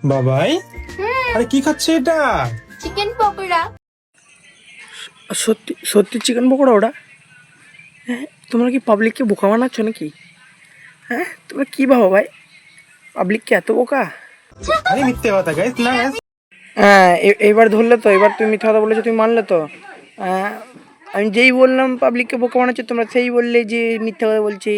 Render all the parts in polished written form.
বাবাই, আরে কি খাচ্ছে এটা? চিকেন পকোড়া। সত্যি সত্যি চিকেন পকোড়া ওটা? হ্যাঁ, তোমরা কি পাবলিককে বোকা বানাচ্ছ নাকি? হ্যাঁ, তোমরা কি ভাবো ভাই, পাবলিককে এত বোকা? আরে মিথ্যে কথা গাইস, না guys। হ্যাঁ, এবার ধরলে তো, এবার তুমি মিথ্যা কথা বলেছো, তুমি মানলে তো। আমি যেই বললাম পাবলিককে বোকা বানাচ্ছো, তোমরা সেই বললে যে মিথ্যা কথা বলছি।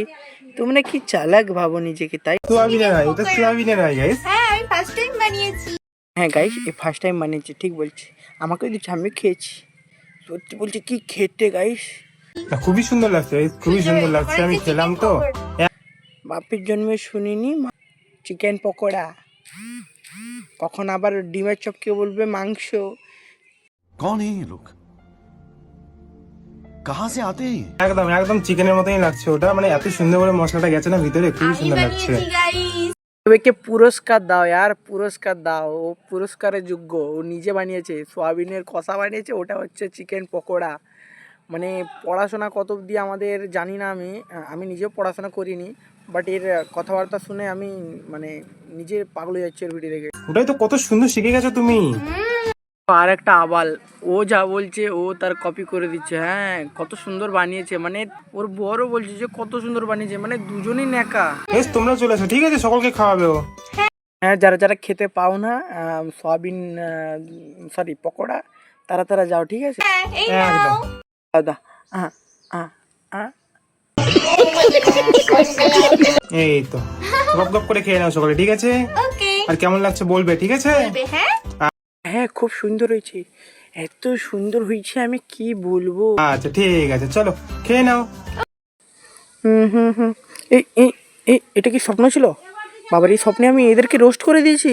তোমরা কি চালাক ভাবো নিজেকে, তাই? সোয়াবিনের হয়, এটা সোয়াবিনের হয় গাইস। হ্যাঁ, আমি ফার্স্ট টাইম বানিয়েছি। হ্যাঁ গাইস, এই ফার্স্ট টাইম বানিয়েছি, ঠিক বলছি। আমাকে দিচ্ছে, আমি খেয়েছি। সত্যি বলছি, কি খেতে গাইস। খুবই সুন্দর লাগছে guys, খুবই সুন্দর লাগছে, আমি খেলাম তো। বাপের জন্মে শুনিনি চিকেন পকোড়া। কখন আবার ডিমের চপ কে বলবে মাংস। कौन है ये लोग? कहाँ से आते हैं ये? একদম একদম চিকেনের মতোই লাগছে ওটা, মানে এত সুন্দর করে মশলাটা গেছে না ভিতরে, খুবই আমি সুন্দর লাগছে। বানিয়েছি গাইস। ওকে পুরস্কার দাও यार, পুরস্কার দাও। ও পুরস্কারের যোগ্য, ও নিজে বানিয়েছে, সোয়াবিনের কষা বানিয়েছে, ওটা হচ্ছে চিকেন পকোড়া। মানে পড়াশোনা কত অবধি আমাদের জানি না, আমি নিজেও পড়াশোনা করিনি, বাট এর কথাবার্তা শুনে আমি মানে নিজে পাগল হয়ে যাচ্ছি এর ভিডিও দেখে। ওটাই তো, কত সুন্দর শিখে গেছো তুমি। আর একটা আবাল, ও যা বলছে ও তার কপি করে দিচ্ছে। হ্যাঁ, কত সুন্দর বানিয়েছে, মানে ওর বড় বলছে যে কত সুন্দর বানিয়েছে, মানে দুজনেই ন্যাকা। বেশ, তোমরা চলে এসো, ঠিক আছে, সকলকে খাওয়াবে ও। হ্যাঁ, যারা যারা খেতে পাও না সয়াবিন, সরি পকোড়া, তারা তারা যাও, ঠিক আছে? হ্যাঁ, এই একদম। নাও। দাদা, আহ আহ আহ এই তো, গপ গপ করে খেয়ে নাও সকলে, ঠিক আছে? ওকে। আর কেমন লাগছে বলবে, ঠিক আছে? হ্যাঁ, হ্যাঁ, খুব সুন্দর হয়েছে, এত সুন্দর হয়েছে আমি কি বলবো। আচ্ছা ঠিক আছে, চলো খেয়ে নাও। হুম হুম হুম। এই এই এই এটা কি স্বপ্ন ছিল? বাবার, এই স্বপ্নে আমি এদেরকে রোস্ট করে দিয়েছি।